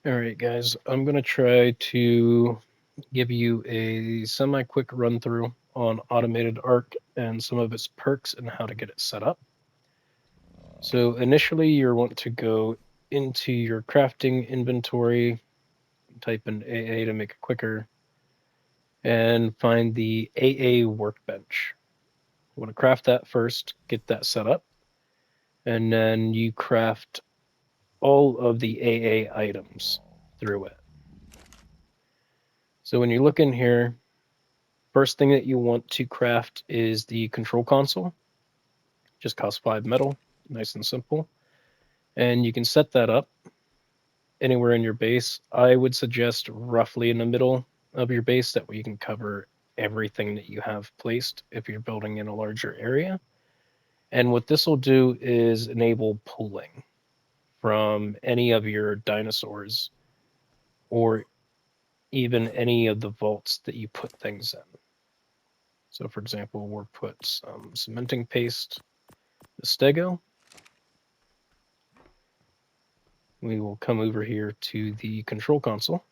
Alright guys, I'm going to try to give you a semi-quick run through on Automated Arc and some of its perks and how to get it set up. So initially you want to go into your crafting inventory, type in AA to make it quicker, and find the AA workbench. You want to craft that first, get that set up, and then you craft all of the AA items through it. So when you look in here, first thing that you want to craft is the control console. Just costs 5 metal, nice and simple. And you can set that up anywhere in your base. I would suggest roughly in the middle of your base, that way you can cover everything that you have placed if you're building in a larger area. And what this will do is enable pulling from any of your dinosaurs or even any of the vaults that you put things in. So for example, we'll put some cementing paste, the stego. We will come over here to the control console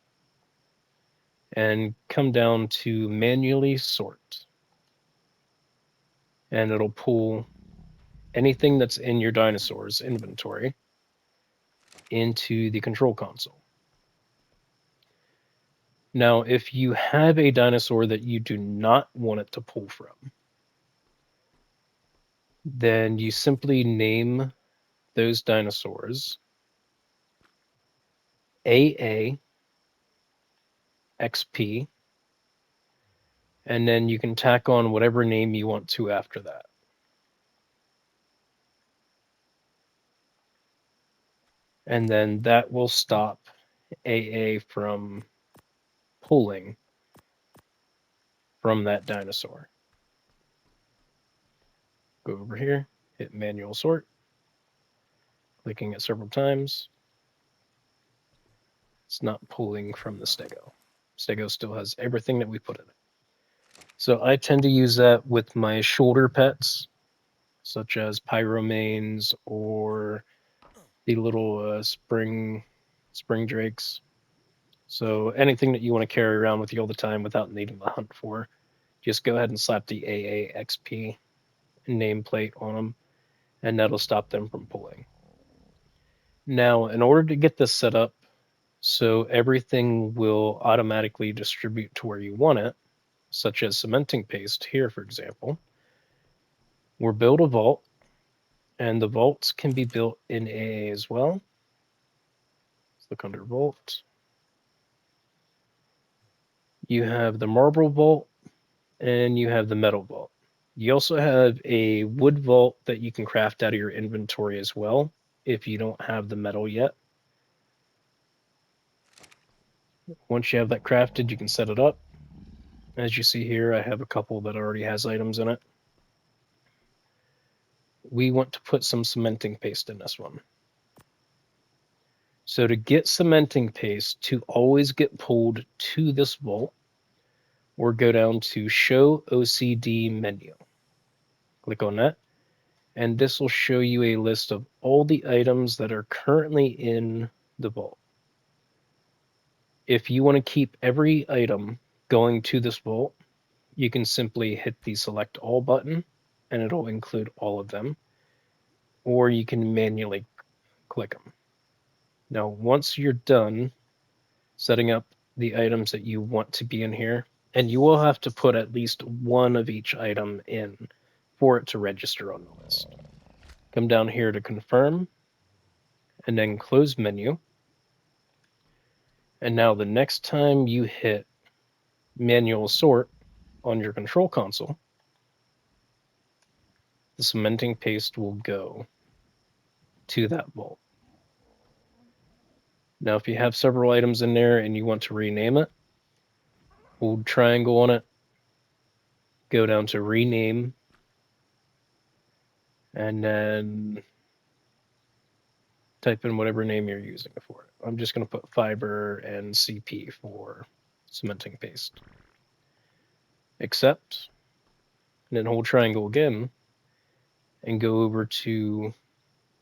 and come down to manually sort. And it'll pull anything that's in your dinosaur's inventory into the control console. Now, if you have a dinosaur that you do not want it to pull from, then you simply name those dinosaurs AA XP, and then you can tack on whatever name you want to after that. And then that will stop AA from pulling from that dinosaur. Go over here, hit manual sort, clicking it several times. It's not pulling from the stego. Stego still has everything that we put in it. So I tend to use that with my shoulder pets, such as pyromanes or the little spring drakes. So anything that you want to carry around with you all the time without needing to hunt for, just go ahead and slap the AAXP nameplate on them, and that'll stop them from pulling. Now, in order to get this set up so everything will automatically distribute to where you want it, such as cementing paste here, for example, we'll build a vault, and the vaults can be built in AA as well. Let's look under vault. You have the marble vault, and you have the metal vault. You also have a wood vault that you can craft out of your inventory as well, if you don't have the metal yet. Once you have that crafted, you can set it up. As you see here, I have a couple that already has items in it. We want to put some cementing paste in this one. So to get cementing paste to always get pulled to this vault, we'll go down to Show OCD menu. Click on that, and this will show you a list of all the items that are currently in the vault. If you want to keep every item going to this vault, you can simply hit the Select All button, and it'll include all of them, or you can manually click them. Now, once you're done setting up the items that you want to be in here, and you will have to put at least one of each item in for it to register on the list. Come down here to confirm, and then close menu. And now the next time you hit manual sort on your control console, the cementing paste will go to that vault. Now, if you have several items in there and you want to rename it, hold triangle on it, go down to rename, and then type in whatever name you're using for it. I'm just going to put fiber and CP for cementing paste. Accept, and then hold triangle again, and go over to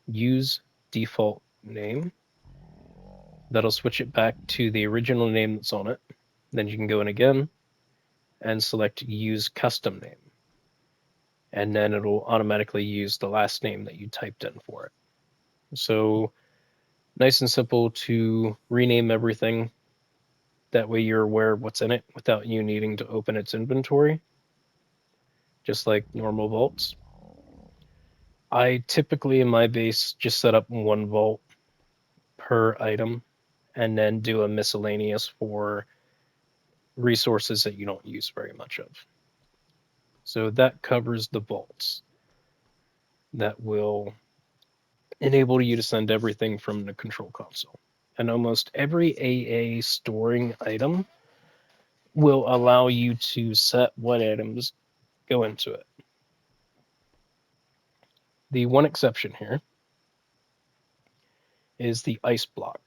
use default name, That'll switch it back to the original name that's on it. Then you can go in again and select Use Custom Name. And then it'll automatically use the last name that you typed in for it. So nice and simple to rename everything. That way you're aware of what's in it without you needing to open its inventory, just like normal vaults. I typically in my base just set up one vault per item and then do a miscellaneous for resources that you don't use very much of. So that covers the vaults. That will enable you to send everything from the control console. And almost every AA storing item will allow you to set what items go into it. The one exception here is the ice block.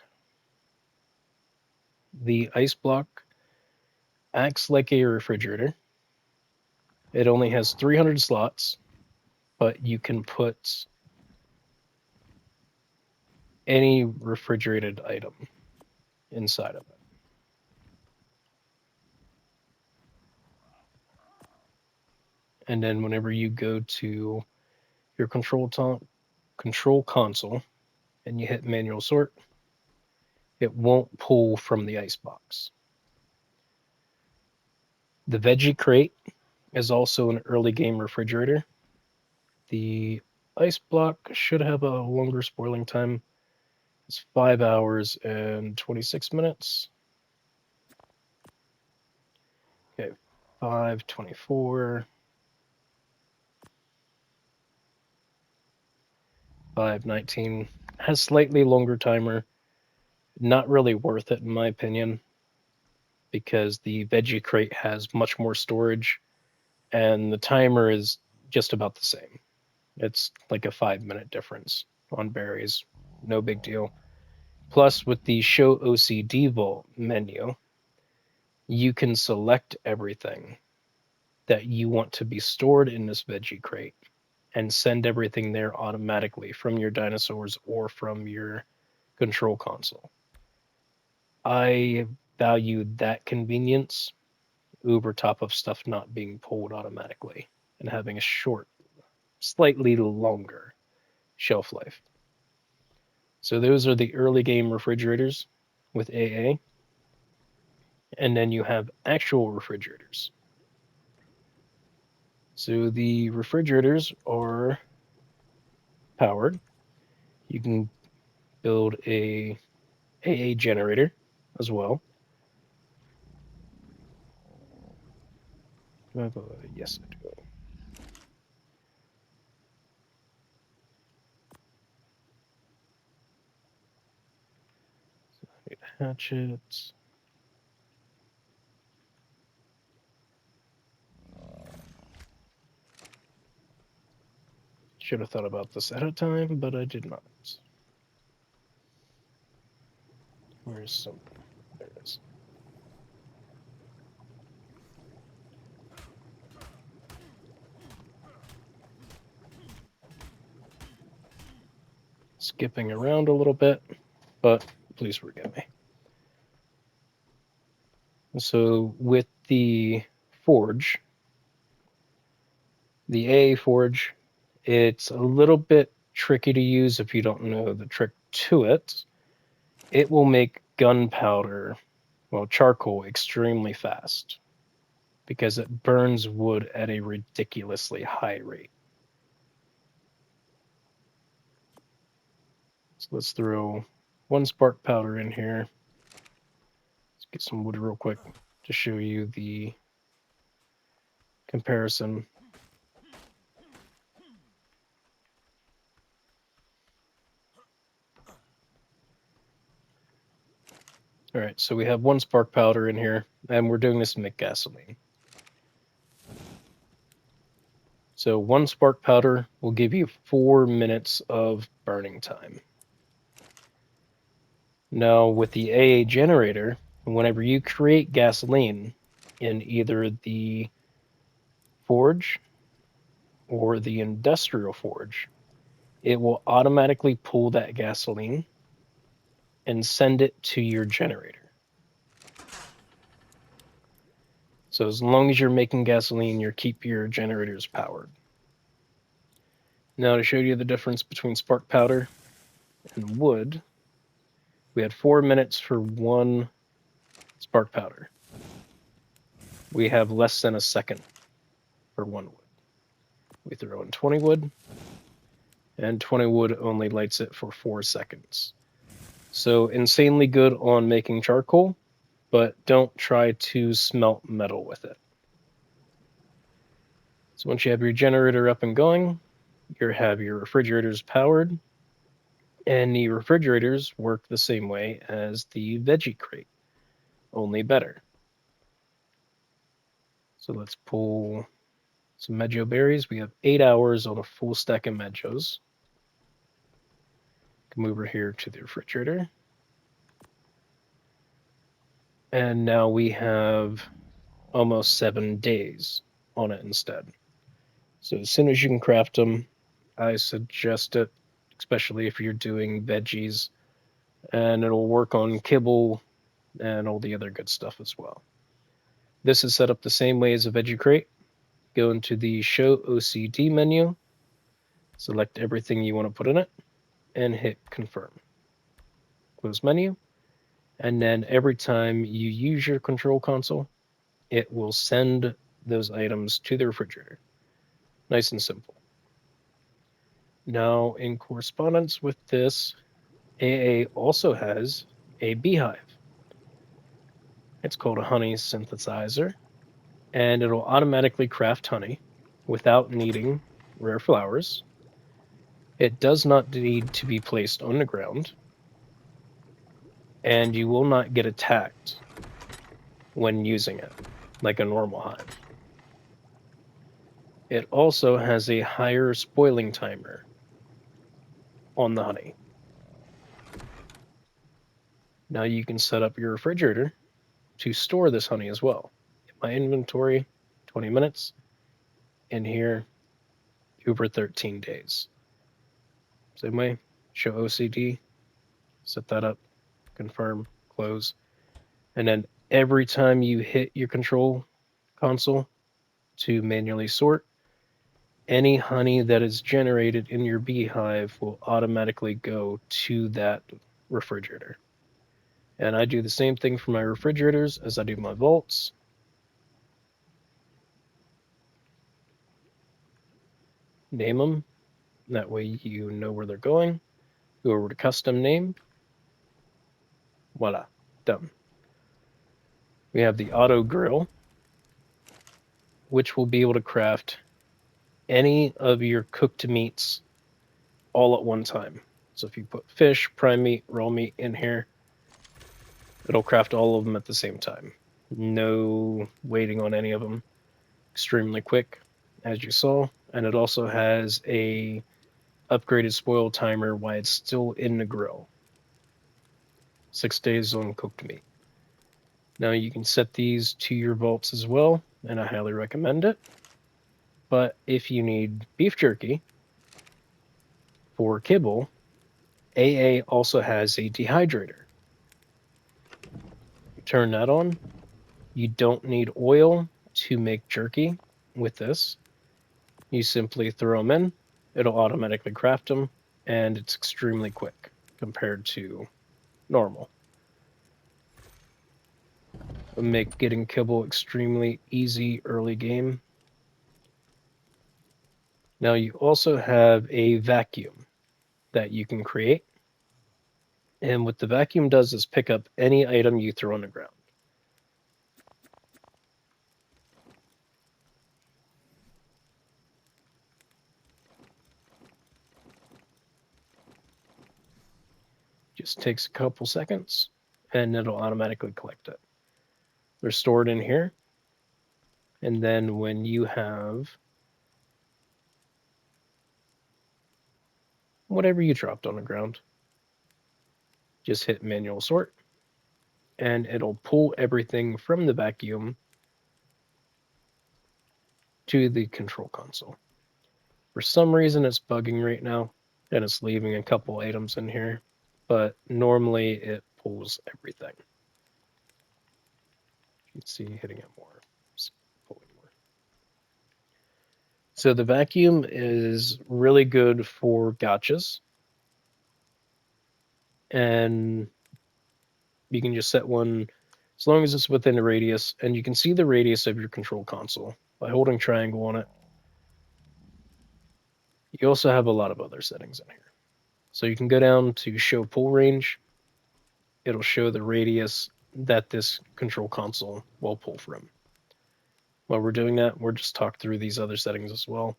The ice block acts like a refrigerator. It only has 300 slots, but you can put any refrigerated item inside of it. And then whenever you go to your control console and you hit manual sort, it won't pull from the ice box. The veggie crate is also an early game refrigerator. The ice block should have a longer spoiling time. It's 5 hours and 26 minutes. Okay, 5:24. 5:19 has slightly longer timer. Not really worth it in my opinion, because the veggie crate has much more storage and the timer is just about the same. It's like a 5-minute difference on berries. No big deal. Plus, with the Show OCD Vault menu, you can select everything that you want to be stored in this veggie crate and send everything there automatically from your dinosaurs or from your control console. I value that convenience over top of stuff not being pulled automatically and having a short, slightly longer shelf life. So those are the early game refrigerators with AA. And then you have actual refrigerators. So the refrigerators are powered. You can build a AA generator as well. Yes, I do. So I need hatchets. Should have thought about this ahead of time, but I did not. Where's some? There it is. Skipping around a little bit, but please forgive me. So with the forge, the AA forge, it's a little bit tricky to use if you don't know the trick to it. It will make gunpowder, well, charcoal, extremely fast because it burns wood at a ridiculously high rate. So let's throw one spark powder in here. Let's get some wood real quick to show you the comparison. All right, so we have one spark powder in here, and we're doing this to make gasoline. So one spark powder will give you 4 minutes of burning time. Now with the AA generator, whenever you create gasoline in either the forge or the industrial forge, it will automatically pull that gasoline and send it to your generator. So as long as you're making gasoline, you keep your generators powered. Now to show you the difference between spark powder and wood, we had 4 minutes for 1 spark powder. We have less than a second for 1 wood. We throw in 20 wood, and 20 wood only lights it for 4 seconds. So insanely good on making charcoal, but don't try to smelt metal with it. So once you have your generator up and going, you have your refrigerators powered, and the refrigerators work the same way as the veggie crate, only better. So let's pull some Medjool berries. We have 8 hours on a full stack of Medjoos. Come over here to the refrigerator. And now we have almost 7 days on it instead. So as soon as you can craft them, I suggest it, especially if you're doing veggies, and it'll work on kibble and all the other good stuff as well. This is set up the same way as a veggie crate. Go into the Show OCD menu, select everything you want to put in it, and hit Confirm. Close menu, and then every time you use your control console, it will send those items to the refrigerator. Nice and simple. Now, in correspondence with this, AA also has a beehive. It's called a honey synthesizer, and it'll automatically craft honey without needing rare flowers. It does not need to be placed on the ground, and you will not get attacked when using it, like a normal hive. It also has a higher spoiling timer on the honey. Now you can set up your refrigerator to store this honey as well. In my inventory, 20 minutes. In here, over 13 days. Same way, show OCD, set that up, confirm, close. And then every time you hit your control console to manually sort, any honey that is generated in your beehive will automatically go to that refrigerator. And I do the same thing for my refrigerators as I do my vaults. Name them. That way you know where they're going. Go over to custom name. Voila, done. We have the auto grill, which will be able to craft any of your cooked meats all at one time. So if you put fish, prime meat, raw meat in here, it'll craft all of them at the same time. No waiting on any of them. Extremely quick, as you saw. And it also has a upgraded spoil timer while it's still in the grill. 6 days on cooked meat. Now you can set these to your vaults as well, and I highly recommend it. But if you need beef jerky for kibble, AA also has a dehydrator. Turn that on. You don't need oil to make jerky with this. You simply throw them in, it'll automatically craft them, and it's extremely quick compared to normal. It'll make getting kibble extremely easy early game. Now you also have a vacuum that you can create. And what the vacuum does is pick up any item you throw on the ground. Just takes a couple seconds and it'll automatically collect it. They're stored in here. And then when you have whatever you dropped on the ground, just hit manual sort and it'll pull everything from the vacuum to the control console. For some reason it's bugging right now and it's leaving a couple items in here, but normally it pulls everything. You can see hitting it more, it's pulling more. So the vacuum is really good for gotchas, and you can just set one as long as it's within a radius, and you can see the radius of your control console by holding triangle on it. You also have a lot of other settings in here. So you can go down to show pull range. It'll show the radius that this control console will pull from. While we're doing that, we'll just talk through these other settings as well.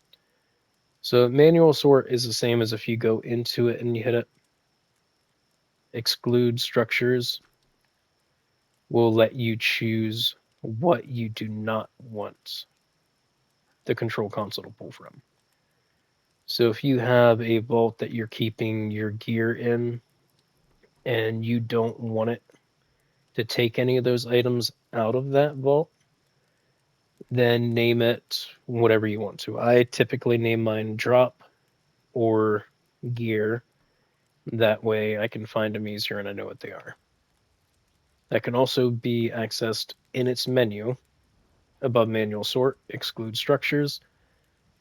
So manual sort is the same as if you go into it and you hit it. Exclude structures will let you choose what you do not want the control console to pull from. So if you have a vault that you're keeping your gear in and you don't want it to take any of those items out of that vault, then name it whatever you want to. I typically name mine drop or gear. That way I can find them easier and I know what they are. That can also be accessed in its menu above manual sort, exclude structures,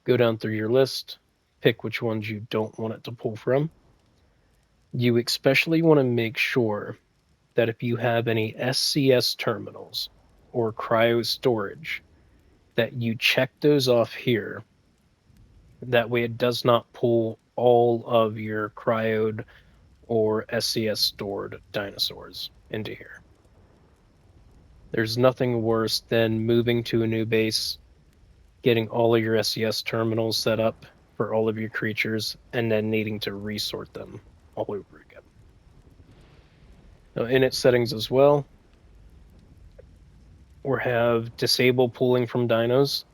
go down through your list, pick which ones you don't want it to pull from. You especially want to make sure that if you have any SCS terminals or cryo storage, that you check those off here. That way it does not pull all of your cryoed or SCS stored dinosaurs into here. There's nothing worse than moving to a new base, getting all of your SCS terminals set up for all of your creatures, and then needing to resort them all over again. Now, in its settings as well, we have disable pulling from dinos.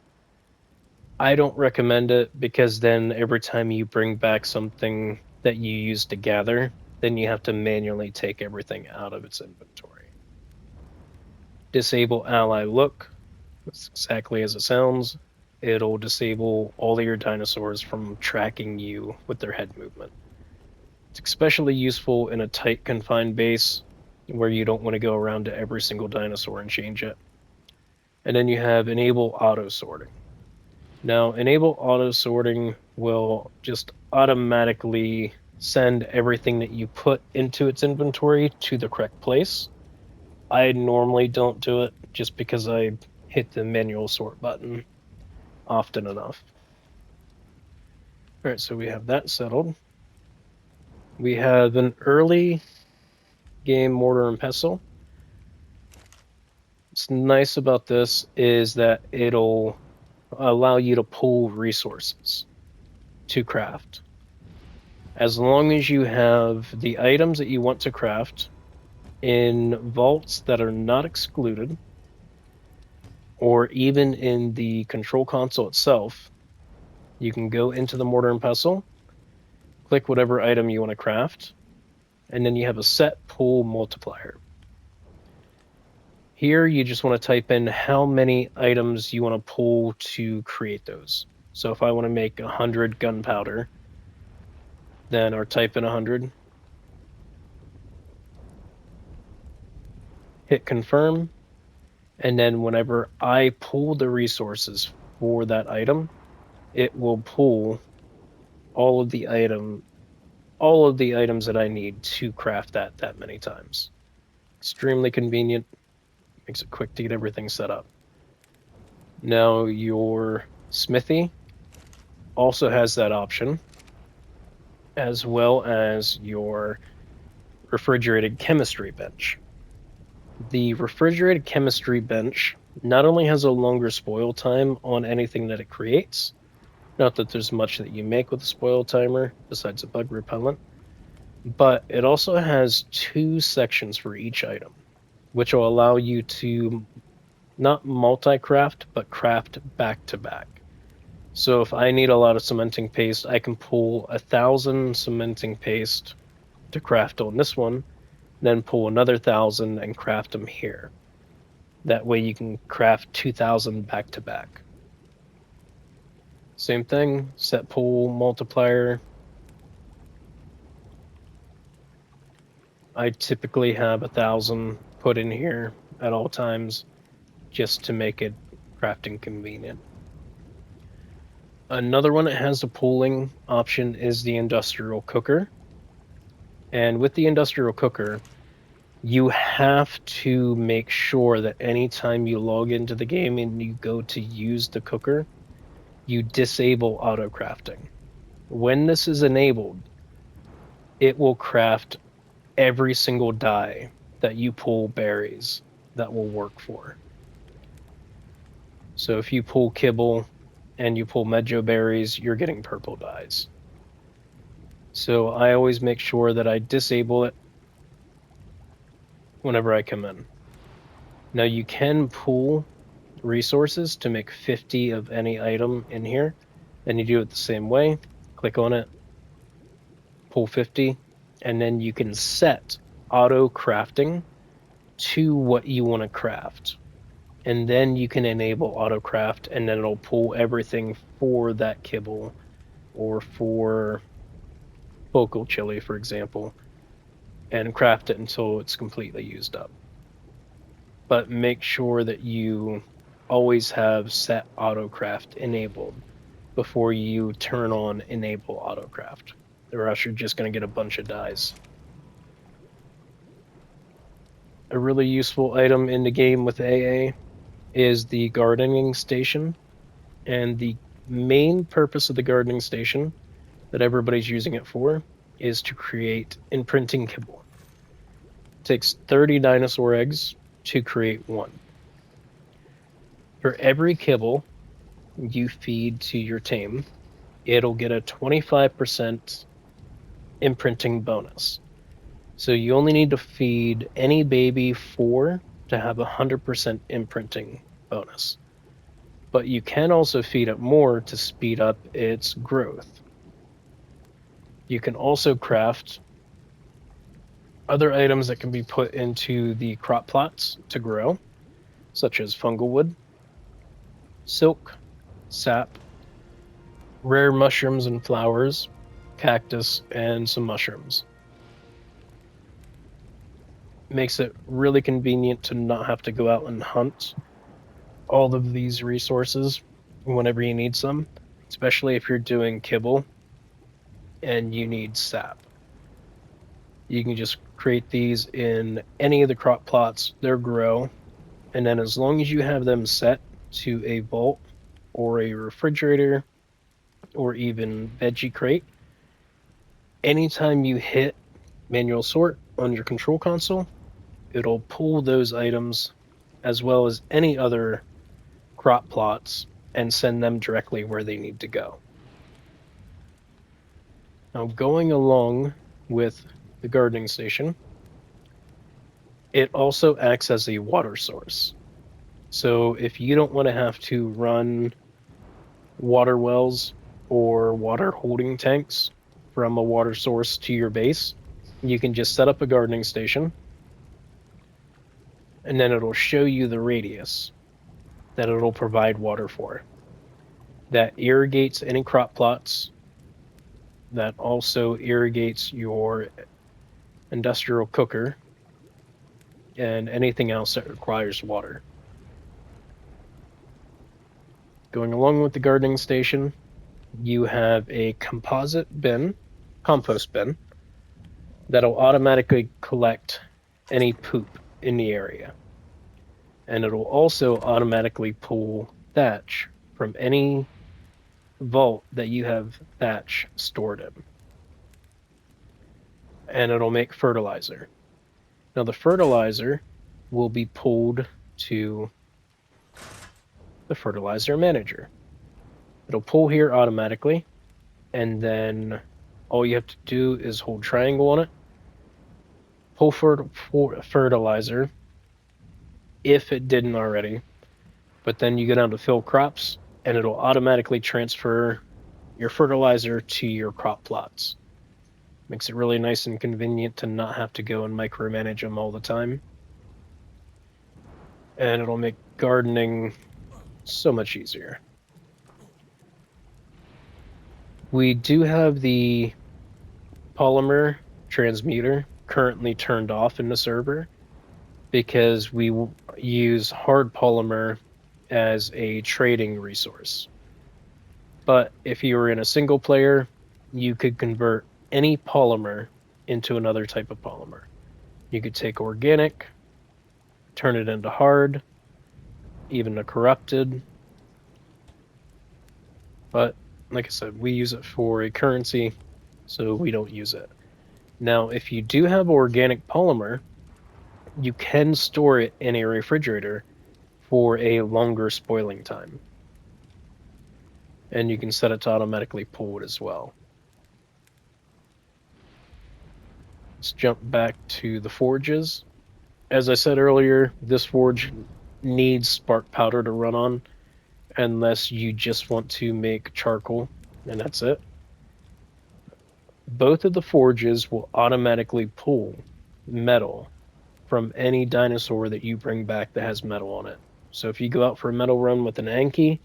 I don't recommend it because then every time you bring back something that you used to gather, then you have to manually take everything out of its inventory. Disable ally look. That's exactly as it sounds. It'll disable all of your dinosaurs from tracking you with their head movement. It's especially useful in a tight confined base where you don't want to go around to every single dinosaur and change it. And then you have enable auto sorting. Now, enable auto sorting will just automatically send everything that you put into its inventory to the correct place. I normally don't do it just because I hit the manual sort button often enough. All right, so we have that settled. We have an early game mortar and pestle. What's nice about this is that it'll allow you to pull resources to craft. As long as you have the items that you want to craft in vaults that are not excluded, or even in the control console itself, you can go into the mortar and pestle, click whatever item you want to craft, and then you have a set pull multiplier. Here, you just want to type in how many items you want to pull to create those. So if I want to make 100 gunpowder, then I'll type in 100, hit confirm, and then whenever I pull the resources for that item, it will pull all of the items that I need to craft that many times. Extremely convenient, makes it quick to get everything set up. Now your smithy also has that option, as well as your refrigerated chemistry bench. The refrigerated chemistry bench not only has a longer spoil time on anything that it creates, not that there's much that you make with a spoil timer besides a bug repellent, but it also has 2 sections for each item, which will allow you to not multi-craft, but craft back-to-back. So if I need a lot of cementing paste, I can pull 1,000 cementing paste to craft on this one, then pull another 1,000 and craft them here. That way you can craft 2,000 back-to-back. Same thing, set pull multiplier. I typically have 1,000 put in here at all times just to make it crafting convenient. Another one that has a pooling option is the industrial cooker. And with the industrial cooker, you have to make sure that anytime you log into the game and you go to use the cooker, you disable auto crafting. When this is enabled, it will craft every single die that you pull berries that will work for. So if you pull kibble and you pull medjo berries, you're getting purple dyes. So I always make sure that I disable it whenever I come in. Now you can pull resources to make 50 of any item in here, and you do it the same way. Click on it, pull 50, and then you can set auto crafting to what you want to craft. And then you can enable auto craft, and then it'll pull everything for that kibble or for vocal chili, for example, and craft it until it's completely used up. But make sure that you always have set autocraft enabled before you turn on enable autocraft, or else you're just going to get a bunch of dyes. A really useful item in the game with AA is the gardening station, and the main purpose of the gardening station that everybody's using it for is to create imprinting kibble. It takes 30 dinosaur eggs to create one. For every kibble you feed to your tame, it'll get a 25% imprinting bonus. So you only need to feed any baby 4 to have 100% imprinting bonus. But you can also feed it more to speed up its growth. You can also craft other items that can be put into the crop plots to grow, such as fungal wood, silk, sap, rare mushrooms and flowers, cactus, and some mushrooms. Makes it really convenient to not have to go out and hunt all of these resources whenever you need some, especially if you're doing kibble and you need sap. You can just create these in any of the crop plots, they'll grow, and then as long as you have them set to a vault or a refrigerator or even veggie crate, anytime you hit manual sort on your control console, it'll pull those items as well as any other crop plots and send them directly where they need to go. Now, going along with the gardening station, it also acts as a water source. So if you don't want to have to run water wells or water holding tanks from a water source to your base, you can just set up a gardening station, and then it'll show you the radius that it'll provide water for. That irrigates any crop plots, that also irrigates your industrial cooker, and anything else that requires water. Going along with the gardening station, you have a compost bin, that'll automatically collect any poop in the area. And it'll also automatically pull thatch from any vault that you have thatch stored in. And it'll make fertilizer. Now the fertilizer will be pulled to the fertilizer manager. It'll pull here automatically, and then all you have to do is hold triangle on it, pull fertilizer, if it didn't already, but then you go down to fill crops, and it'll automatically transfer your fertilizer to your crop plots. Makes it really nice and convenient to not have to go and micromanage them all the time. And it'll make gardening so much easier. We do have the polymer transmuter currently turned off in the server because we use hard polymer as a trading resource. But if you were in a single player, you could convert any polymer into another type of polymer. You could take organic, turn it into hard, even a corrupted. But like I said, we use it for a currency, so we don't use it. Now, if you do have organic polymer, you can store it in a refrigerator for a longer spoiling time. And you can set it to automatically pull it as well. Let's jump back to the forges. As I said earlier, this forge needs spark powder to run on, unless you just want to make charcoal, and that's it. Both of the forges will automatically pull metal from any dinosaur that you bring back that has metal on it. So if you go out for a metal run with an Anki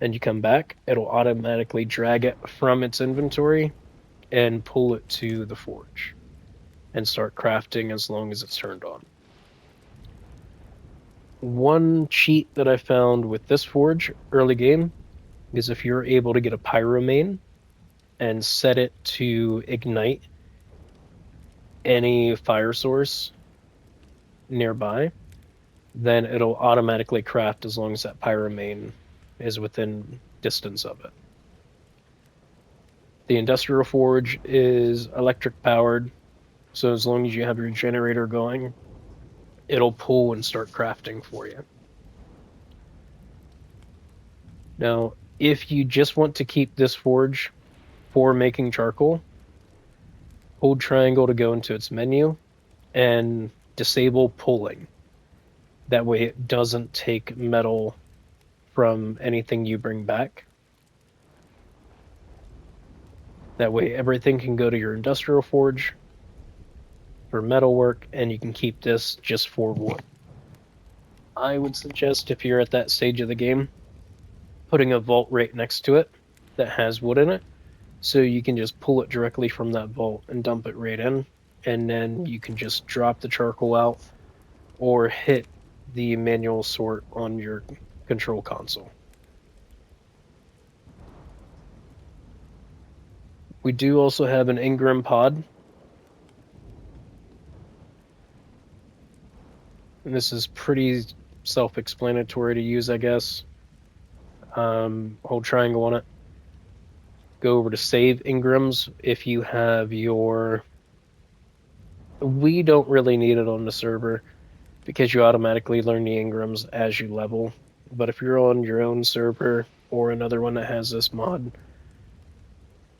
and you come back, it'll automatically drag it from its inventory and pull it to the forge and start crafting as long as it's turned on. One cheat that I found with this forge early game is if you're able to get a pyromane and set it to ignite any fire source nearby, then it'll automatically craft as long as that pyromane is within distance of it. The industrial forge is electric powered, so as long as you have your generator going, it'll pull and start crafting for you. Now, if you just want to keep this forge for making charcoal, hold triangle to go into its menu and disable pulling. That way it doesn't take metal from anything you bring back. That way everything can go to your industrial forge for metal work, and you can keep this just for wood. I would suggest, if you're at that stage of the game, putting a vault right next to it that has wood in it, so you can just pull it directly from that vault and dump it right in, and then you can just drop the charcoal out or hit the manual sort on your control console. We do also have an engram pod. And this is pretty self-explanatory to use, I guess. Hold triangle on it. Go over to save engrams if you have your... We don't really need it on the server because you automatically learn the engrams as you level. But if you're on your own server or another one that has this mod,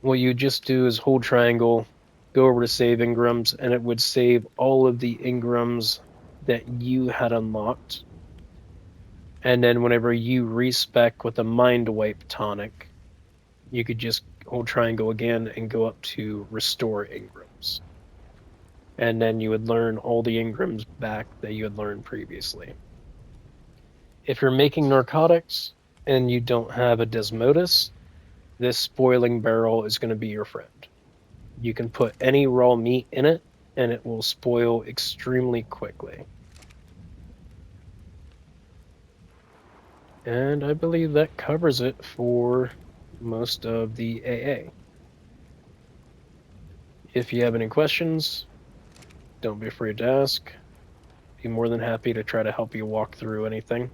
what you just do is hold triangle, go over to save engrams, and it would save all of the engrams that you had unlocked. And then whenever you respec with a mind wipe tonic, you could just hold triangle again and go up to restore engrams. And then you would learn all the engrams back that you had learned previously. If you're making narcotics and you don't have a Desmodus, this spoiling barrel is going to be your friend. You can put any raw meat in it and it will spoil extremely quickly. And I believe that covers it for most of the AA. If you have any questions, don't be afraid to ask. Be more than happy to try to help you walk through anything.